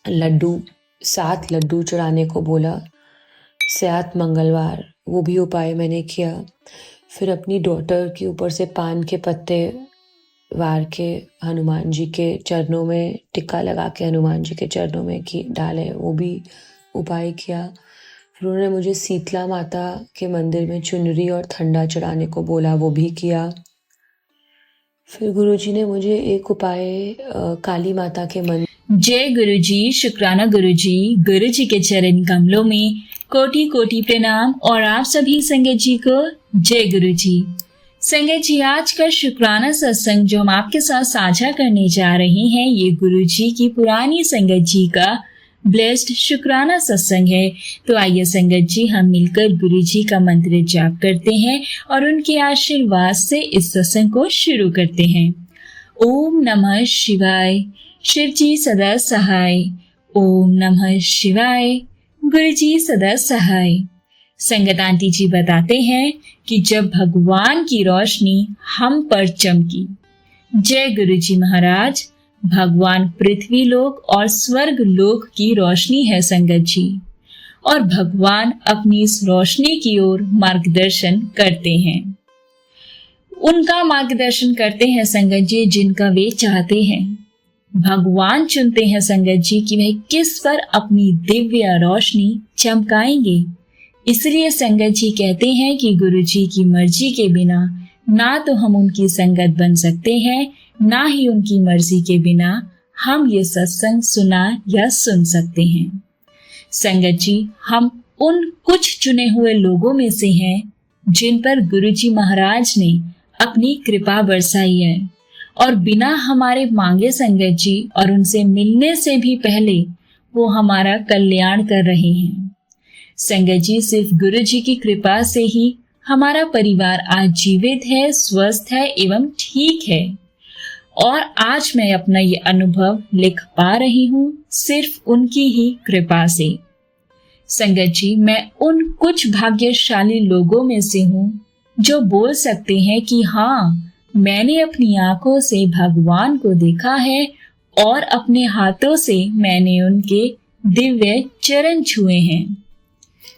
लड्डू 7 लड्डू चढ़ाने को बोला। 7 मंगलवार वो भी उपाय मैंने किया। फिर अपनी डॉटर के ऊपर से पान के पत्ते वार के हनुमान जी के चरणों में टिक्का लगा के हनुमान जी के चरणों में डाले, वो भी उपाय किया। फिर उन्होंने मुझे शीतला माता के मंदिर में चुनरी और ठंडा चढ़ाने को बोला, वो भी किया। फिर गुरुजी ने मुझे एक उपाय काली माता के मंदिर। जय गुरुजी, शुक्राना गुरुजी। गुरुजी के चरण कमलों में कोटि कोटि प्रणाम और आप सभी संगत जी को जय गुरुजी। संगत जी, आज का शुक्राना सत्संग जो हम आपके साथ साझा करने जा रहे हैं, ये गुरुजी की पुरानी संगत जी का ब्लेस्ड शुक्राना सत्संग है। तो आइए संगत जी, हम मिलकर गुरुजी का मंत्र जाप करते हैं और उनके आशीर्वाद से इस सत्संग को शुरू करते हैं। ओम नमः शिवाय, शिव जी सदा सहाय। ओम नमः शिवाय, गुरु जी सदा सहाय। संगत आंटी जी बताते हैं कि जब भगवान की रोशनी हम पर चमकी, जय गुरु जी महाराज, भगवान पृथ्वी लोक और स्वर्ग लोक की रोशनी है संगत जी, और भगवान अपनी इस रोशनी की ओर मार्गदर्शन करते हैं। उनका मार्गदर्शन करते हैं संगत जी जिनका वे चाहते हैं। भगवान चुनते हैं संगत जी कि वह किस पर अपनी दिव्य रोशनी चमकाएंगे। इसलिए संगत जी कहते हैं कि गुरु जी की मर्जी के बिना ना तो हम उनकी संगत बन सकते हैं, ना ही उनकी मर्जी के बिना हम ये सत्संग सुना या सुन सकते हैं। संगत जी, हम उन कुछ चुने हुए लोगों में से हैं जिन पर गुरु जी महाराज ने अपनी कृपा बरसाई है, और बिना हमारे मांगे संगत जी और उनसे मिलने से भी पहले वो हमारा कल्याण कर रहे हैं। संगत जी, सिर्फ गुरु जी की कृपा से ही हमारा परिवार आज जीवित है, स्वस्थ है एवं ठीक है। और आज मैं अपना ये अनुभव लिख पा रही हूँ सिर्फ उनकी ही कृपा से। संगत जी, मैं उन कुछ भाग्यशाली लोगों में से हूँ जो बोल सकते हैं कि हाँ, मैंने अपनी आंखों से भगवान को देखा है और अपने हाथों से मैंने उनके दिव्य चरण छुए हैं।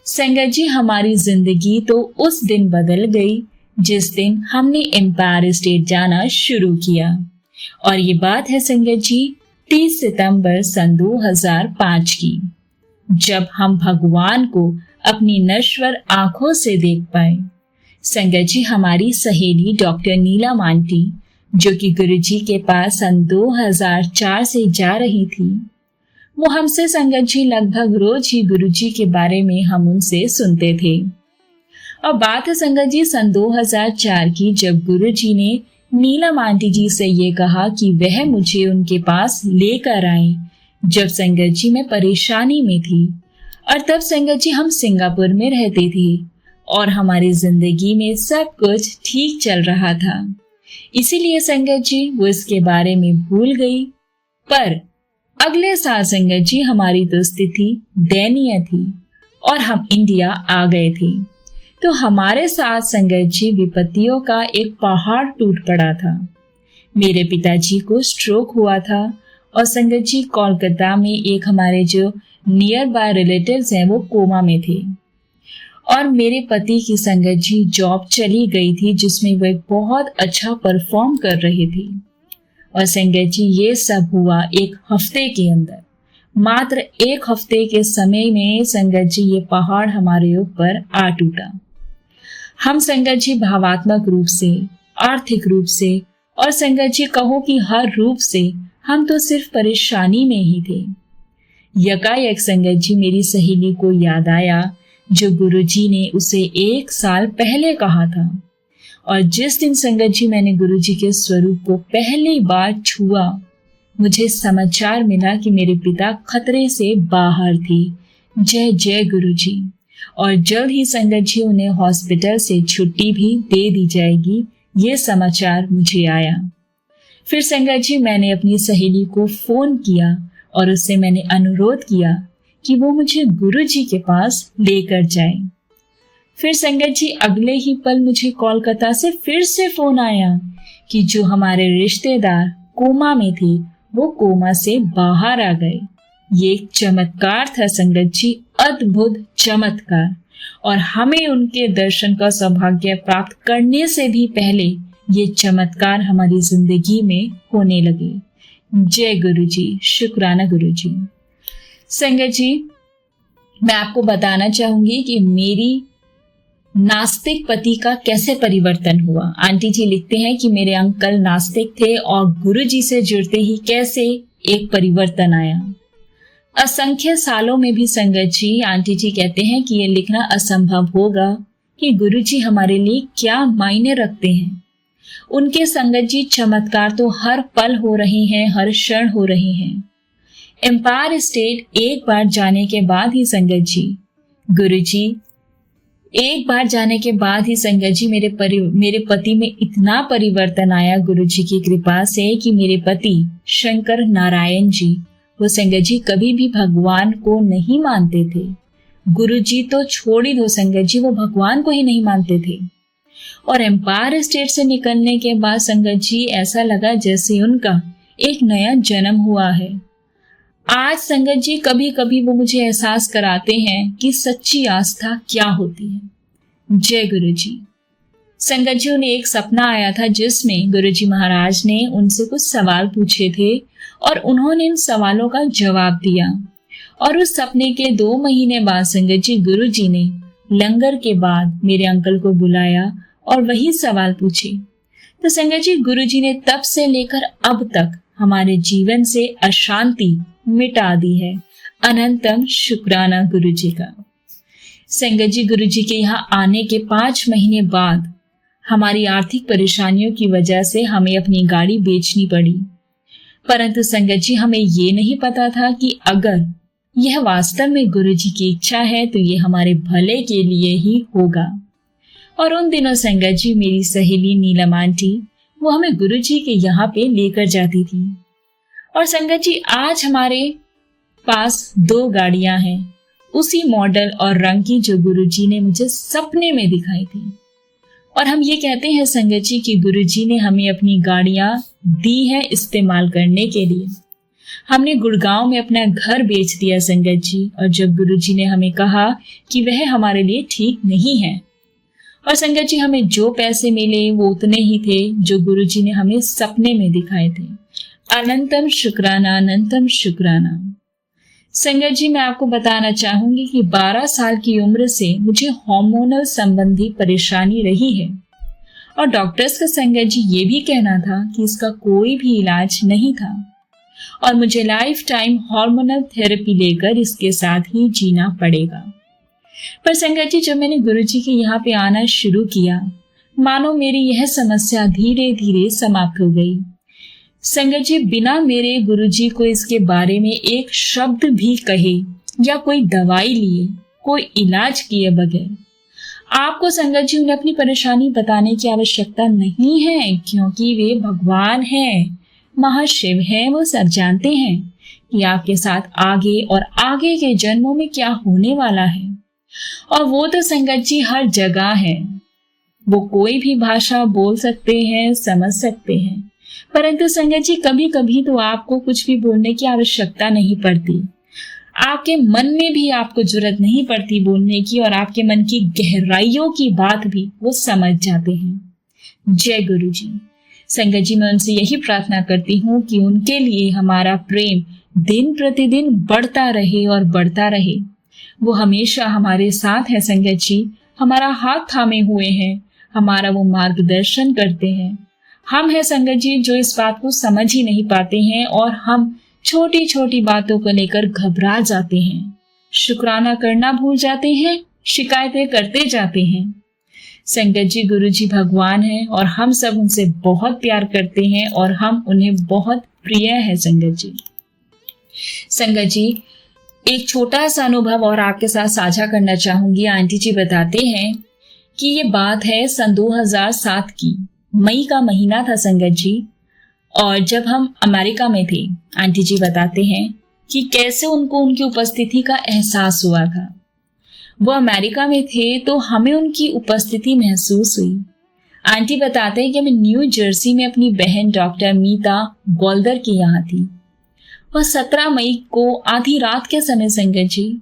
संगत जी, हमारी जिंदगी तो उस दिन बदल गई जिस दिन हमने एम्पायर स्टेट जाना शुरू किया, और ये बात है संगत जी 30 सितंबर सन 2005 की, जब हम भगवान को अपनी नश्वर आंखों से देख पाए। संगत जी, हमारी सहेली डॉक्टर नीलम आंटी, जो कि गुरुजी के पास सन 2004 से जा रही थी, वो हमसे संगत जी लगभग रोज ही गुरुजी के बारे में हम उनसे सुनते थे। और बात है संगत जी सन 2004 की, जब गुरुजी ने नीलम आंटी जी से ये कहा कि वह मुझे उनके पास लेकर आए, जब संगत जी मैं परेशानी में थी। और तब संगत जी हम सिंगापुर में रहते थे और हमारी जिंदगी में सब कुछ ठीक चल रहा था। इसीलिए संगत जी वो इसके बारे में भूल गई। पर अगले साल संगत जी हमारी तो स्थिति दयनीय थी और हम इंडिया आ गए थे। तो हमारे साथ संगत जी विपत्तियों का एक पहाड़ टूट पड़ा था। मेरे पिताजी को स्ट्रोक हुआ था और संगत जी कोलकाता में एक हमारे जो नियर बाय रिलेटिव्स हैं वो कोमा में थे, और मेरे पति की संगत जी जॉब चली गई थी जिसमें वे बहुत अच्छा परफॉर्म कर रहे थे। और संगत जी ये सब हुआ एक हफ्ते के अंदर, मात्र एक हफ्ते के समय में संगत जी ये पहाड़ हमारे ऊपर आ टूटा। हम संगत जी भावात्मक रूप से, आर्थिक रूप से और संगत जी कहो कि हर रूप से हम तो सिर्फ परेशानी में ही थे। यकायक संगत जी मेरी सहेली को याद आया जो गुरुजी ने उसे 1 साल पहले कहा था। और जिस दिन संगत जी मैंने गुरुजी के स्वरूप को पहली बार छुआ, मुझे समाचार मिला कि मेरे पिता खतरे से बाहर थे। जय जय गुरुजी। और जल्द ही संगत जी उन्हें हॉस्पिटल से छुट्टी भी दे दी जाएगी, ये समाचार मुझे आया। फिर संगत जी मैंने अपनी सहेली को फोन किया और उससे मैंने अनुरोध किया कि वो मुझे गुरुजी के पास लेकर जाए। फिर संगत जी अगले ही पल मुझे कोलकाता से फिर से फोन आया कि जो हमारे रिश्तेदार कोमा में थे वो कोमा से बाहर आ गए। ये एक चमत्कार था संगत जी, अद्भुत चमत्कार। और हमें उनके दर्शन का सौभाग्य प्राप्त करने से भी पहले ये चमत्कार हमारी जिंदगी में होने लगे। जय गुरु जी, शुक्राना गुरु जी। संगत जी, मैं आपको बताना चाहूंगी कि मेरी नास्तिक पति का कैसे परिवर्तन हुआ। आंटी जी लिखते हैं कि मेरे अंकल नास्तिक थे और गुरु जी से जुड़ते ही कैसे एक परिवर्तन आया। असंख्य सालों में भी संगत जी, आंटी जी कहते हैं कि ये लिखना असंभव होगा कि गुरु जी हमारे लिए क्या मायने रखते हैं। उनके संगत जी चमत्कार तो हर पल हो रहे हैं, हर क्षण हो रहे हैं। एम्पायर स्टेट एक बार जाने के बाद ही संगत जी, गुरु जी एक बार जाने के बाद ही संगत जी मेरे पति में इतना परिवर्तन आया गुरु जी की कृपा से कि मेरे पति शंकर नारायण जी, वो संगत जी कभी भी भगवान को नहीं मानते थे। गुरु जी तो छोड़ ही दो संगत जी, वो भगवान को ही नहीं मानते थे। और एम्पायर स्टेट से निकलने के बाद संगत जी ऐसा लगा जैसे उनका एक नया जन्म हुआ है। आज संगत जी कभी कभी वो मुझे एहसास कराते हैं कि सच्ची आस्था क्या होती है। जय गुरु जी। संगत जी, उन्हें एक सपना आया था जिसमें गुरु जी महाराज ने उनसे कुछ सवाल पूछे थे और उन्होंने इन सवालों का जवाब दिया। और उस सपने के 2 महीने बाद संगत जी, गुरु जी ने लंगर के बाद मेरे अंकल को बुलाया और वही सवाल पूछे। तो संगत जी, गुरु जी ने तब से लेकर अब तक हमारे जीवन से अशांति मिटा दी है। अनंतम शुक्राना गुरु जी का। संगत जी, गुरु जी के यहाँ आने के 5 महीने बाद हमारी आर्थिक परेशानियों की वजह से हमें अपनी गाड़ी बेचनी पड़ी। परंतु संगत जी, हमें ये नहीं पता था कि अगर यह वास्तव में गुरु जी की इच्छा है तो ये हमारे भले के लिए ही होगा। और उन दिनों संगत जी, मेरी सहेली नीलम आंटी वो हमें गुरु जी के यहाँ पे लेकर जाती थी। और संगत जी, आज हमारे पास 2 गाड़ियां हैं, उसी मॉडल और रंग की जो गुरु जी ने मुझे सपने में दिखाई थी। और हम ये कहते हैं संगत जी कि गुरु जी ने हमें अपनी गाड़ियां दी है इस्तेमाल करने के लिए। हमने गुड़गांव में अपना घर बेच दिया संगत जी, और जब गुरु जी ने हमें कहा कि वह हमारे लिए ठीक नहीं है। और संगत जी, हमें जो पैसे मिले वो उतने ही थे जो गुरु जी ने हमें सपने में दिखाए थे। अनंतम शुक्राना, अनंतम शुक्राना। संगत जी, मैं आपको बताना चाहूंगी कि 12 साल की उम्र से मुझे हार्मोनल संबंधी परेशानी रही है और डॉक्टर्स का संगत जी ये भी कहना था कि इसका कोई भी इलाज नहीं था और मुझे लाइफ टाइम हार्मोनल थेरेपी लेकर इसके साथ ही जीना पड़ेगा। पर संगत जी, जब मैंने गुरु जी के यहाँ पे आना शुरू किया, मानो मेरी यह समस्या धीरे धीरे समाप्त हो गई। संगत जी, बिना मेरे गुरुजी को इसके बारे में एक शब्द भी कहे या कोई दवाई लिए, कोई इलाज किए बगैर, आपको संगत जी उन्हें अपनी परेशानी बताने की आवश्यकता नहीं है, क्योंकि वे भगवान हैं, महाशिव हैं। वो सब जानते हैं कि आपके साथ आगे और आगे के जन्मों में क्या होने वाला है। और वो तो संगत जी हर जगह है, वो कोई भी भाषा बोल सकते हैं, समझ सकते हैं। परंतु संगत जी, कभी कभी तो आपको कुछ भी बोलने की आवश्यकता नहीं पड़ती, आपके मन में भी आपको जरूरत नहीं पड़ती बोलने की, और आपके मन की गहराइयों की बात भी वो समझ जाते हैं। जय गुरु जी। संगत जी, मैं उनसे यही प्रार्थना करती हूँ कि उनके लिए हमारा प्रेम दिन प्रतिदिन बढ़ता रहे और बढ़ता रहे। वो हमेशा हमारे साथ है संगत जी, हमारा हाथ थामे हुए हैं, हमारा वो मार्गदर्शन करते हैं। हम हैं संगत जी जो इस बात को समझ ही नहीं पाते हैं और हम छोटी छोटी बातों को लेकर घबरा जाते हैं, शुक्राना करना भूल जाते हैं, शिकायतें करते जाते हैं। संगत जी, गुरु जी भगवान हैं और हम सब उनसे बहुत प्यार करते हैं और हम उन्हें बहुत प्रिय है संगत जी। संगत जी, एक छोटा सा अनुभव और आपके साथ साझा करना चाहूंगी। आंटी जी बताते हैं कि ये बात है सन 2007 की, मई का महीना था संगत जी, और जब हम अमेरिका में थे। आंटी जी बताते हैं कि कैसे उनको उनकी उपस्थिति का एहसास हुआ था। वो अमेरिका में थे तो हमें उनकी उपस्थिति महसूस हुई। आंटी बताते हैं कि मैं न्यू जर्सी में अपनी बहन डॉक्टर मीता गोल्डर के यहाँ थी वह 17 मई को आधी रात के समय संगत जी,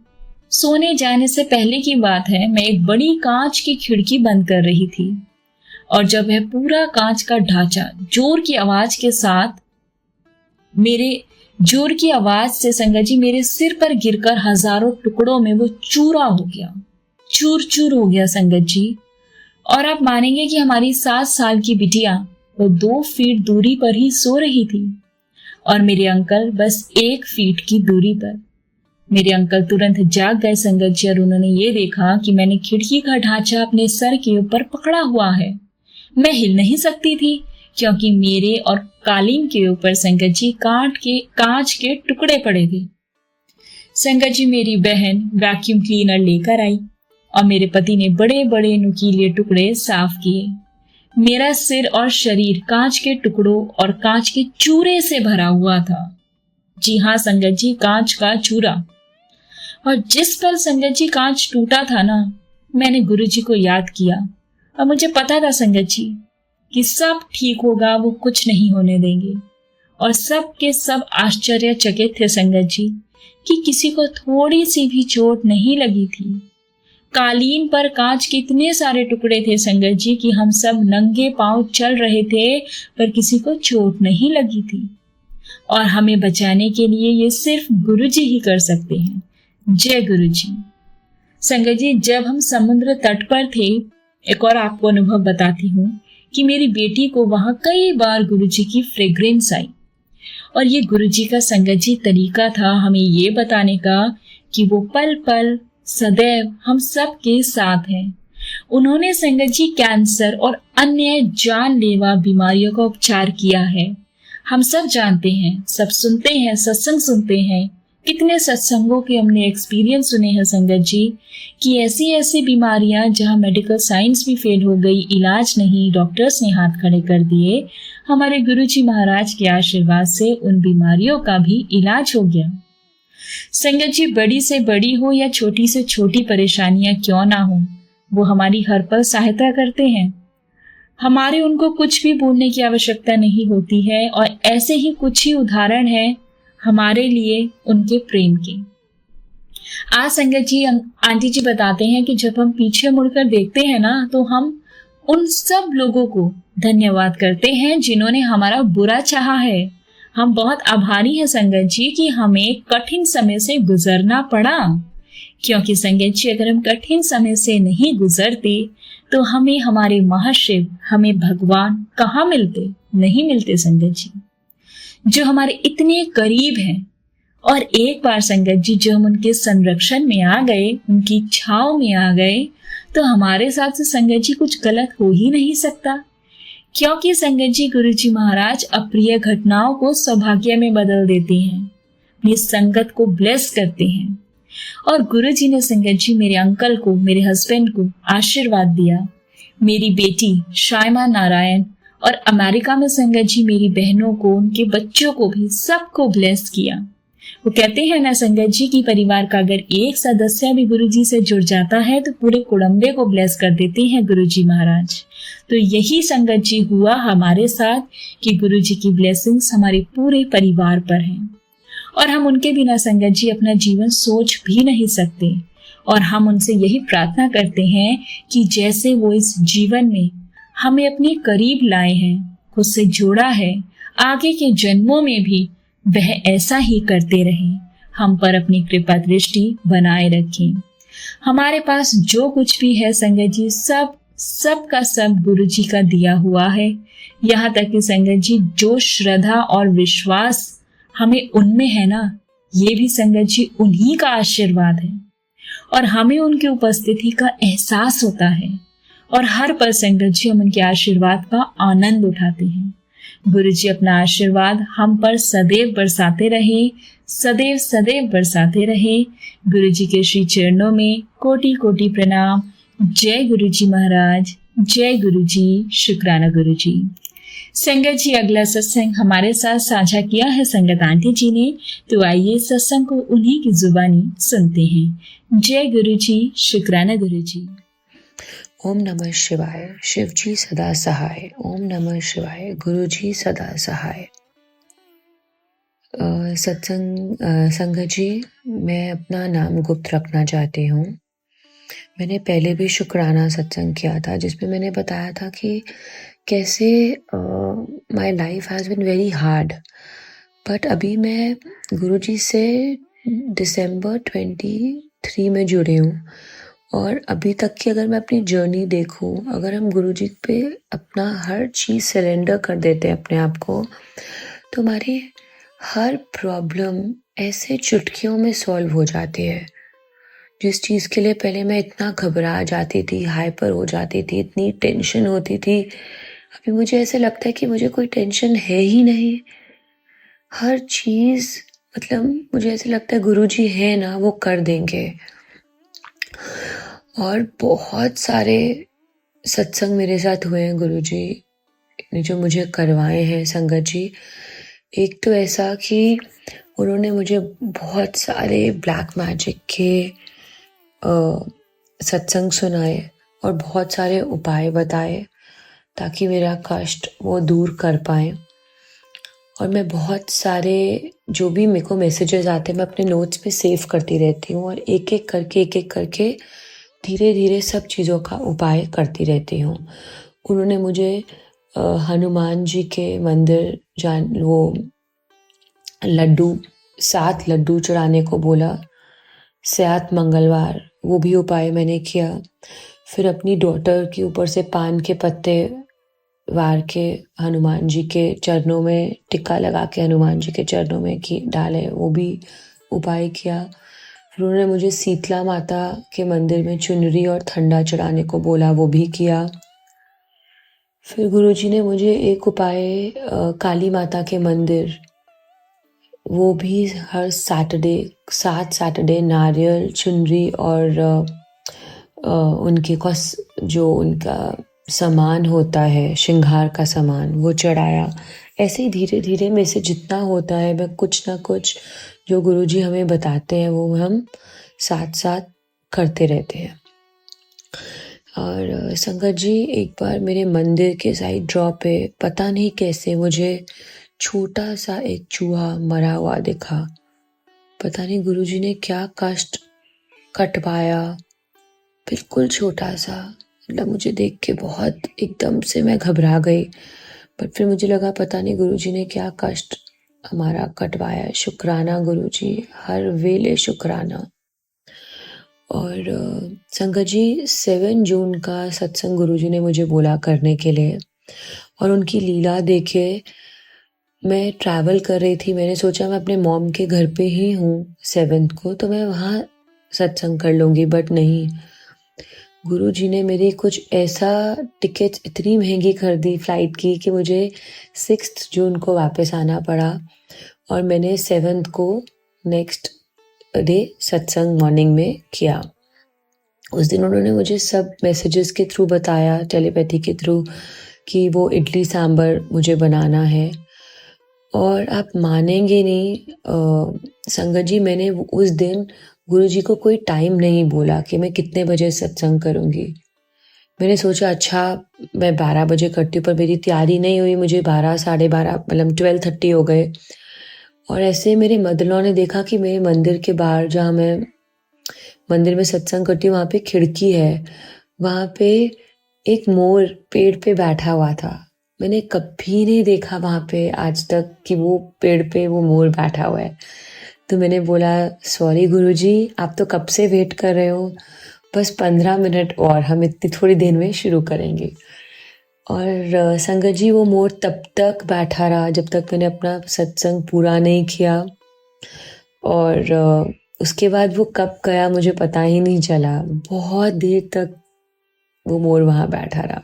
सोने जाने से पहले की बात है, मैं एक बड़ी कांच की खिड़की बंद कर रही थी और जब वह पूरा कांच का ढांचा जोर की आवाज से संगत जी मेरे सिर पर गिरकर हजारों टुकड़ों में वो चूर चूर हो गया संगत जी। और आप मानेंगे कि हमारी 7 साल की बिटिया वो 2 फीट दूरी पर ही सो रही थी और मेरे अंकल बस 1 फीट की दूरी पर। मेरे अंकल तुरंत जाग गए संगत जी और उन्होंने ये देखा कि मैंने खिड़की का ढांचा अपने सर के ऊपर पकड़ा हुआ है। मैं हिल नहीं सकती थी क्योंकि मेरे और कालीन के ऊपर संगत जी कांच के टुकड़े पड़े थे। संगत जी मेरी बहन वैक्यूम क्लीनर लेकर आई और मेरे पति ने बड़े बड़े नुकीले टुकड़े साफ किए। मेरा सिर और शरीर कांच के टुकड़ों और कांच के चूरे से भरा हुआ था। जी हाँ संगत जी, कांच का चूरा। और जिस पल संगत जी कांच टूटा था ना, मैंने गुरुजी को याद किया और मुझे पता था संगत जी कि सब ठीक होगा, वो कुछ नहीं होने देंगे। और सब के सब आश्चर्यचकित थे संगत जी कि किसी को थोड़ी सी भी चोट नहीं लगी थी। कालीन पर कांच के इतने सारे टुकड़े थे संगत जी कि हम सब नंगे पांव चल रहे थे पर किसी को चोट नहीं लगी थी। और हमें बचाने के लिए ये सिर्फ गुरुजी ही कर सकते हैं। जय गुरुजी। संगत जी जब हम समुद्र तट पर थे, एक और आपको अनुभव बताती हूँ कि मेरी बेटी को वहां कई बार गुरुजी की फ्रेग्रेंस आई और ये गुरुजी का संगत जी तरीका था हमें ये बताने का कि वो पल पल सदैव हम सब के साथ हैं। उन्होंने संगत जी कैंसर और अन्य जानलेवा बीमारियों का उपचार किया है। हम सब जानते हैं, सब सुनते हैं, सत्संग सुनते हैं। कितने सत्संगों के हमने एक्सपीरियंस सुने हैं संगत जी कि ऐसी बीमारियां जहां मेडिकल साइंस भी फेल हो गई, इलाज नहीं, डॉक्टर्स ने हाथ खड़े कर दिए, हमारे गुरुजी महाराज के आशीर्वाद से उन बीमारियों का भी इलाज हो गया। संगत जी बड़ी से बड़ी हो या छोटी से छोटी परेशानियां क्यों ना हो, वो हमारी हर पल सहायता करते हैं। हमारे उनको कुछ भी बोलने की आवश्यकता नहीं होती है और ऐसे ही कुछ ही उदाहरण है हमारे लिए उनके प्रेम के। आज संगत जी आंटी जी बताते हैं कि जब हम पीछे मुड़कर देखते हैं ना, तो हम उन सब लोगों को धन्यवाद करते हैं जिन्होंने हमारा बुरा चाहा है। हम बहुत आभारी हैं संगत जी कि हमें कठिन समय से गुजरना पड़ा, क्योंकि संगत जी अगर हम कठिन समय से नहीं गुजरते तो हमें हमारे महाशिव, हमें भगवान कहाँ मिलते? नहीं मिलते संगत जी, जो हमारे इतने करीब हैं। और एक बार संगत जी जो हम उनके संरक्षण में आ गए, उनकी छाव में आ गए, तो हमारे साथ से संगत जी कुछ गलत हो ही नहीं सकता, क्योंकि संगत जी गुरुजी महाराज अप्रिय घटनाओं को सौभाग्य में बदल देते हैं, अपनी संगत को ब्लेस करते हैं। और गुरुजी ने संगत जी मेरे अंकल को, मेरे हस्बैंड को आशीर्वाद दिया, मेरी बेटी शायमा नारायण और अमेरिका में संगत जी मेरी बहनों को, उनके बच्चों को भी, सबको ब्लेस किया। वो कहते हैं ना संगत जी कि परिवार का अगर एक सदस्य भी गुरुजी से जुड़ जाता है तो पूरे कुटुंबे को ब्लेस कर देते हैं गुरुजी महाराज। तो यही संगत जी हुआ हमारे साथ कि गुरुजी की ब्लेसिंग्स हमारे पूरे परिवार पर हैं और हम उनके बिना संगत जी अपना जीवन सोच भी नहीं सकते। और हम उनसे यही प्रार्थना करते हैं कि जैसे वो इस जीवन में हमें अपने करीब लाए हैं, खुद से जोड़ा है, आगे के जन्मों में भी वह ऐसा ही करते रहें, हम पर अपनी कृपा दृष्टि बनाए रखें। हमारे पास जो कुछ भी है संगत जी सब का सब गुरुजी का दिया हुआ है। यहाँ तक कि संगत जी जो श्रद्धा और विश्वास हमें उनमें है ना, ये भी संगत जी उन्हीं का आशीर्वाद है और हमें उनकी उपस्थिति का एहसास होता है और हर पल संगत जी हम उनके आशीर्वाद का आनंद उठाते हैं। गुरुजी अपना आशीर्वाद हम पर सदैव बरसाते रहे, सदैव सदैव बरसाते रहे। गुरुजी के श्री चरणों में कोटि कोटि प्रणाम। जय गुरुजी महाराज, जय गुरुजी, शुक्राना गुरुजी। संगत जी अगला सत्संग हमारे साथ साझा किया है संगत आंटी जी ने, तो आइए सत्संग को उन्हीं की जुबानी सुनते हैं। जय गुरुजी, शुक्राना गुरुजी। ओम नमः शिवाय। शिवजी सदा सहाय। ओम नमः शिवाय। गुरुजी सदा सहाय। संगत जी, मैं अपना नाम गुप्त रखना चाहती हूँ। मैंने पहले भी शुक्राना सत्संग किया था जिसमें मैंने बताया था कि कैसे my life has been very hard, but अभी मैं गुरुजी से दिसंबर 23 में जुड़ी हूँ और अभी तक की अगर मैं अपनी जर्नी देखूँ, अगर हम गुरुजी पे अपना हर चीज़ सरेंडर कर देते हैं अपने आप को, तो हमारी हर प्रॉब्लम ऐसे चुटकियों में सॉल्व हो जाती है। जिस चीज़ के लिए पहले मैं इतना घबरा जाती थी, हाइपर हो जाती थी, इतनी टेंशन होती थी, अभी मुझे ऐसे लगता है कि मुझे कोई टेंशन है ही नहीं। हर चीज़ मतलब मुझे ऐसे लगता है गुरुजी है ना, वो कर देंगे। और बहुत सारे सत्संग मेरे साथ हुए हैं गुरुजी ने जो मुझे करवाए हैं संगत जी। एक तो ऐसा कि उन्होंने मुझे बहुत सारे ब्लैक मैजिक के सत्संग सुनाए और बहुत सारे उपाय बताए ताकि मेरा कष्ट वो दूर कर पाए। और मैं बहुत सारे जो भी मेरे को मैसेजेस आते हैं मैं अपने नोट्स में सेव करती रहती हूँ और एक एक करके धीरे धीरे सब चीज़ों का उपाय करती रहती हूँ। उन्होंने मुझे हनुमान जी के मंदिर वो 7 लड्डू चढ़ाने को बोला। 7 मंगलवार वो भी उपाय मैंने किया। फिर अपनी डॉटर के ऊपर से पान के पत्ते वार के हनुमान जी के चरणों में टिक्का लगा के हनुमान जी के चरणों में डाले, वो भी उपाय किया। फिर उन्होंने मुझे शीतला माता के मंदिर में चुनरी और ठंडा चढ़ाने को बोला, वो भी किया। फिर गुरुजी ने मुझे एक उपाय काली माता के मंदिर, वो भी हर 7 सैटरडे नारियल, चुनरी और उनके जो उनका सामान होता है, श्रृंगार का सामान, वो चढ़ाया। ऐसे ही धीरे धीरे में से जितना होता है मैं कुछ ना कुछ जो गुरुजी हमें बताते हैं वो हम साथ साथ करते रहते हैं। और संगत जी, एक बार मेरे मंदिर के साइड ड्रॉ पे पता नहीं कैसे मुझे छोटा सा एक चूहा मरा हुआ दिखा। पता नहीं गुरुजी ने क्या कष्ट कटवाया, बिल्कुल छोटा सा। मतलब मुझे देख के बहुत एकदम से मैं घबरा गई, पर फिर मुझे लगा पता नहीं गुरुजी ने क्या कष्ट हमारा कटवाया। शुक्राना गुरुजी, हर वेले शुक्राना। और संगत जी, 7 जून का सत्संग गुरुजी ने मुझे बोला करने के लिए, और उनकी लीला देखे मैं ट्रैवल कर रही थी। मैंने सोचा मैं अपने मॉम के घर पे ही हूँ 7th को, तो मैं वहाँ सत्संग कर लूँगी, बट नहीं, गुरुजी ने मेरी कुछ ऐसा टिकट्स इतनी महंगी कर दी फ्लाइट की कि मुझे 6 जून को वापस आना पड़ा। और मैंने 7th को नेक्स्ट डे सत्संग मॉर्निंग में किया। उस दिन उन्होंने मुझे सब मैसेजेस के थ्रू बताया, टेलीपैथी के थ्रू, कि वो इडली सांभर मुझे बनाना है। और आप मानेंगे नहीं संगत जी, मैंने उस दिन गुरुजी को कोई टाइम नहीं बोला कि मैं कितने बजे सत्संग करूँगी। मैंने सोचा अच्छा मैं 12 बजे करती हूँ, पर मेरी तैयारी नहीं हुई, मुझे 12 साढ़े 12 मतलब 12:30 हो गए। और ऐसे मेरे मदर-इन-लॉ ने देखा कि मेरे मंदिर के बाहर, जहाँ मैं मंदिर में सत्संग करती हूँ, वहाँ पे खिड़की है, वहाँ पे एक मोर पेड़ पे बैठा हुआ था। मैंने कभी नहीं देखा वहाँ पे आज तक कि वो पेड़ पे वो मोर बैठा हुआ है। तो मैंने बोला सॉरी गुरुजी, आप तो कब से वेट कर रहे हो, बस 15 मिनट और, हम इतनी थोड़ी देर में शुरू करेंगे। और संगत जी, वो मोर तब तक बैठा रहा जब तक मैंने अपना सत्संग पूरा नहीं किया। और उसके बाद वो कब गया मुझे पता ही नहीं चला। बहुत देर तक वो मोर वहाँ बैठा रहा।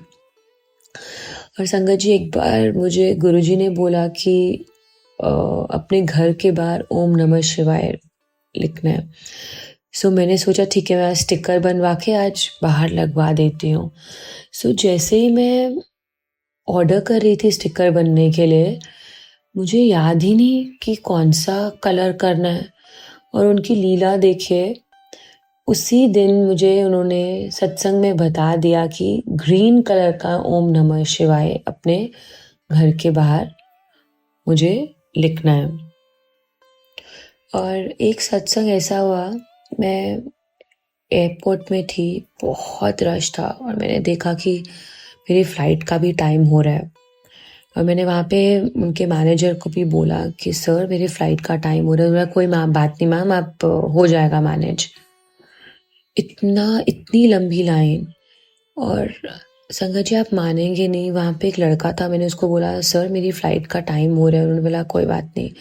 और संगत जी, एक बार मुझे गुरुजी ने बोला कि अपने घर के बाहर ओम नमः शिवाय लिखना है। सो मैंने सोचा ठीक है, मैं स्टिकर बनवा के आज बाहर लगवा देती हूँ। सो जैसे ही मैं ऑर्डर कर रही थी स्टिकर बनने के लिए, मुझे याद ही नहीं कि कौन सा कलर करना है। और उनकी लीला देखिए, उसी दिन मुझे उन्होंने सत्संग में बता दिया कि ग्रीन कलर का ओम नमः शिवाय अपने घर के बाहर मुझे लिखना है। और एक सत्संग ऐसा हुआ, मैं एयरपोर्ट में थी, बहुत रश था और मैंने देखा कि मेरी फ़्लाइट का भी टाइम हो रहा है और मैंने वहाँ पे उनके मैनेजर को भी बोला कि सर मेरी फ़्लाइट का टाइम हो रहा है। बोला कोई बात नहीं मैम, आप हो जाएगा मैनेज। इतनी लंबी लाइन। और संगत जी आप मानेंगे नहीं, वहाँ पे एक लड़का था, मैंने उसको बोला सर मेरी फ़्लाइट का टाइम हो रहा है। उन्होंने बोला कोई बात नहीं।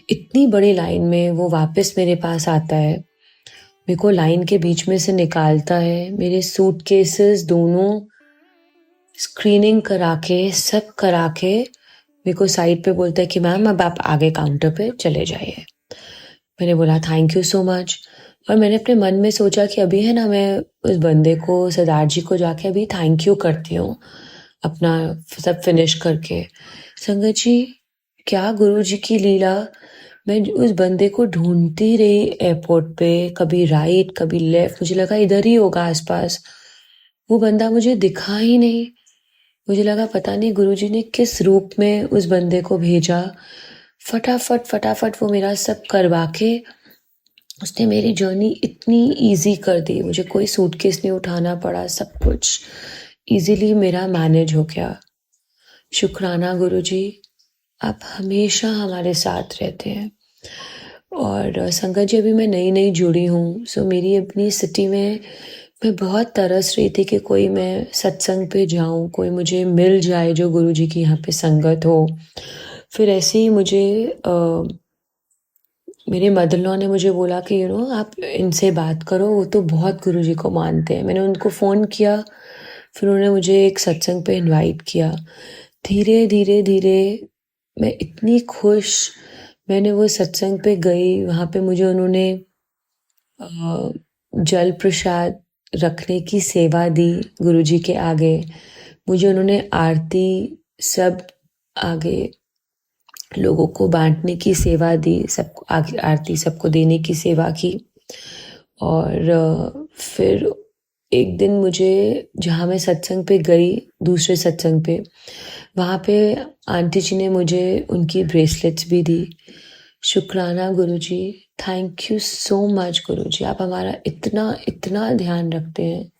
इतनी बड़ी लाइन में वो वापस मेरे पास आता है, मेरे को लाइन के बीच में से निकालता है, मेरे सूटकेसेस दोनों स्क्रीनिंग करा के सब करा के मेरे को साइड पे बोलता है कि मैम अब आप आगे काउंटर पे चले जाइए। मैंने बोला थैंक यू सो मच। और मैंने अपने मन में सोचा कि अभी है ना, मैं उस बंदे को, सरदार जी को जाके अभी थैंक यू करती हूँ अपना सब फिनिश करके। संगत जी क्या गुरु जी की लीला, मैं उस बंदे को ढूंढती रही एयरपोर्ट पे, कभी राइट कभी लेफ्ट, मुझे लगा इधर ही होगा आसपास। वो बंदा मुझे दिखा ही नहीं। मुझे लगा पता नहीं गुरुजी ने किस रूप में उस बंदे को भेजा। फटाफट वो मेरा सब करवा के उसने मेरी जर्नी इतनी इजी कर दी, मुझे कोई सूटकेस नहीं उठाना पड़ा, सब कुछ इजीली मेरा मैनेज हो गया। शुक्राना गुरुजी, आप हमेशा हमारे साथ रहते हैं। और संगत जी अभी मैं नई जुड़ी हूँ, सो मेरी अपनी सिटी में मैं बहुत तरस रही थी कि कोई मैं सत्संग पे जाऊँ, कोई मुझे मिल जाए जो गुरुजी की यहाँ पे संगत हो। फिर ऐसे ही मुझे मेरे मदर लॉ ने मुझे बोला कि आप इनसे बात करो, वो तो बहुत गुरुजी को मानते हैं। मैंने उनको फ़ोन किया, फिर उन्होंने मुझे एक सत्संग पे इनवाइट किया। धीरे मैं इतनी खुश, मैंने वो सत्संग पे गई, वहाँ पे मुझे उन्होंने जल प्रसाद रखने की सेवा दी गुरुजी के आगे। मुझे उन्होंने आरती सब आगे लोगों को बांटने की सेवा दी, सबको आगे आरती सबको देने की सेवा की। और फिर एक दिन मुझे, जहाँ मैं सत्संग पे गई, दूसरे सत्संग पे, वहाँ पे आंटी जी ने मुझे उनकी ब्रेसलेट्स भी दी। शुक्राना गुरुजी, थैंक यू सो मच गुरुजी, आप हमारा इतना ध्यान रखते हैं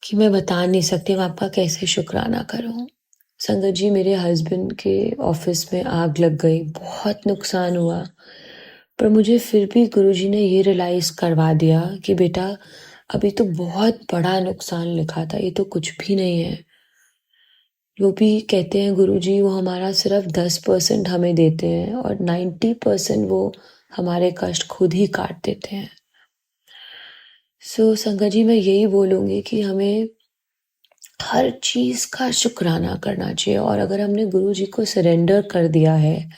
कि मैं बता नहीं सकती मैं आपका कैसे शुक्राना करूं। संगत जी मेरे हस्बैंड के ऑफिस में आग लग गई, बहुत नुकसान हुआ, पर मुझे फिर भी गुरुजी ने ये रियलाइज़ करवा दिया कि बेटा अभी तो बहुत बड़ा नुकसान लिखा था, ये तो कुछ भी नहीं है। जो भी कहते हैं गुरुजी, वो हमारा सिर्फ 10% हमें देते हैं और 90% वो हमारे कष्ट खुद ही काट देते हैं। संगत जी मैं यही बोलूँगी कि हमें हर चीज़ का शुक्राना करना चाहिए, और अगर हमने गुरुजी को सरेंडर कर दिया है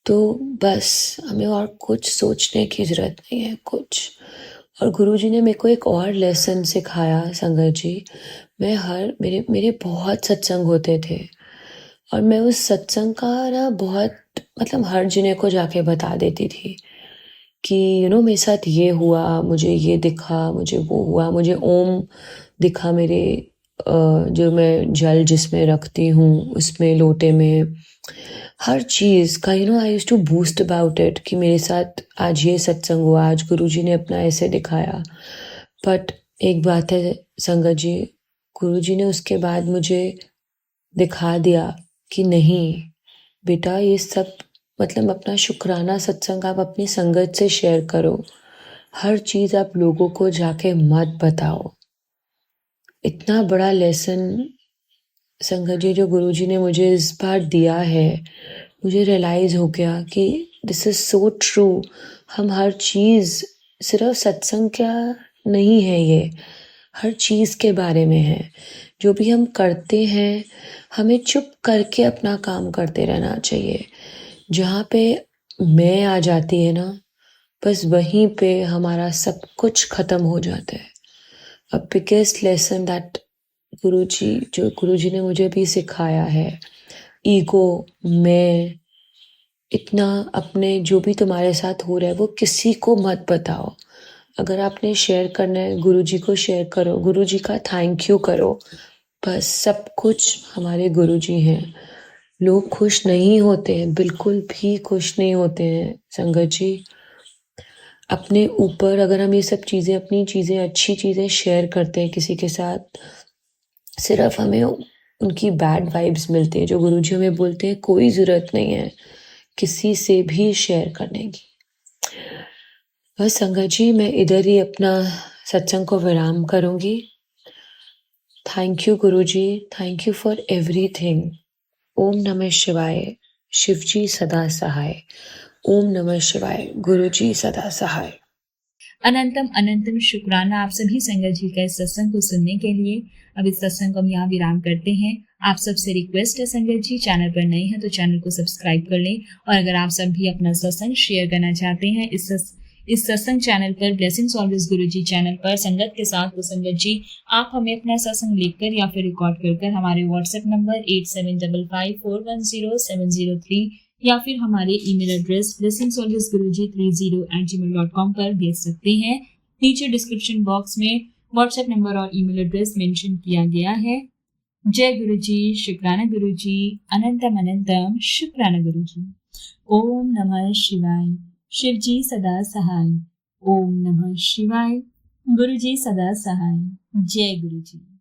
तो बस हमें और कुछ सोचने की ज़रूरत नहीं है कुछ। और गुरुजी ने मेरे को एक और लेसन सिखाया संगत जी। मेरे बहुत सत्संग होते थे और मैं उस सत्संग का ना बहुत मतलब हर जने को जाके बता देती थी कि मेरे साथ ये हुआ, मुझे ये दिखा, मुझे वो हुआ, मुझे ओम दिखा मेरे जो मैं जल जिसमें रखती हूँ उसमें लोटे में, हर चीज़ का I used to boost about it कि मेरे साथ आज ये सत्संग हुआ, आज गुरुजी ने अपना ऐसे दिखाया। बट एक बात है संगत जी, गुरुजी ने उसके बाद मुझे दिखा दिया कि नहीं बेटा, ये सब मतलब अपना शुक्राना सत्संग आप अपनी संगत से शेयर करो, हर चीज़ आप लोगों को जाके मत बताओ। इतना बड़ा लेसन संगत जी जो गुरुजी ने मुझे इस बार दिया है, मुझे रियलाइज़ हो गया कि दिस इज़ सो ट्रू। हम हर चीज़, सिर्फ सत्संग क्या नहीं है, ये हर चीज़ के बारे में है। जो भी हम करते हैं हमें चुप करके अपना काम करते रहना चाहिए। जहाँ पे मैं आ जाती है ना, बस वहीं पे हमारा सब कुछ ख़त्म हो जाता है। अ बिगेस्ट लेसन दैट गुरुजी ने मुझे भी सिखाया है, ईगो, मैं, इतना अपने जो भी तुम्हारे साथ हो रहा है वो किसी को मत बताओ। अगर आपने शेयर करना है गुरुजी को शेयर करो, गुरुजी का थैंक यू करो, बस सब कुछ हमारे गुरुजी हैं। लोग खुश नहीं होते हैं, बिल्कुल भी खुश नहीं होते हैं संगत जी। अपने ऊपर अगर हम ये सब चीज़ें, अपनी चीज़ें, अच्छी चीज़ें शेयर करते हैं किसी के साथ, सिर्फ हमें उनकी बैड वाइब्स मिलती हैं। जो गुरुजी हमें बोलते हैं कोई ज़रूरत नहीं है किसी से भी शेयर करने की। बस संगत जी, मैं इधर ही अपना सत्संग को विराम करूँगी। Thank you Guruji, thank you for everything. ओम नमः शिवाय। शिवजी सदा सहाय। ओम नमः शिवाय। गुरुजी सदा सहाय। अनंतम अनंतम शुक्राना आप सभी संगत जी का इस सत्संग को सुनने के लिए। अब इस सत्संग को हम यहाँ विराम करते हैं। आप सबसे रिक्वेस्ट है संगत जी, चैनल पर नए हैं तो चैनल को सब्सक्राइब कर लें, और अगर आप सब भी अपना सत्संग शेयर करना चाहते हैं इस सत्संग चैनल पर, ब्लेसिंग्स ऑलवेज गुरुजी चैनल पर संगत के साथ, तो संगत जी आप हमें अपना सत्संग लिखकर या फिर रिकॉर्ड कर हमारे व्हाट्सएप नंबर 8755410703 या फिर हमारे ईमेल एड्रेस blessingsalwaysguruji30@gmail.com पर भेज सकते हैं। नीचे डिस्क्रिप्शन बॉक्स में व्हाट्सएप नंबर और ईमेल एड्रेस मेंशन किया गया है। जय गुरुजी, शुक्राना गुरुजी, अनंतम अनंतम शुक्राना गुरुजी। ओम नमः शिवाय। शिवजी सदा सहाय। ओम नमः शिवाय। गुरुजी सदा सहाय। जय गुरुजी।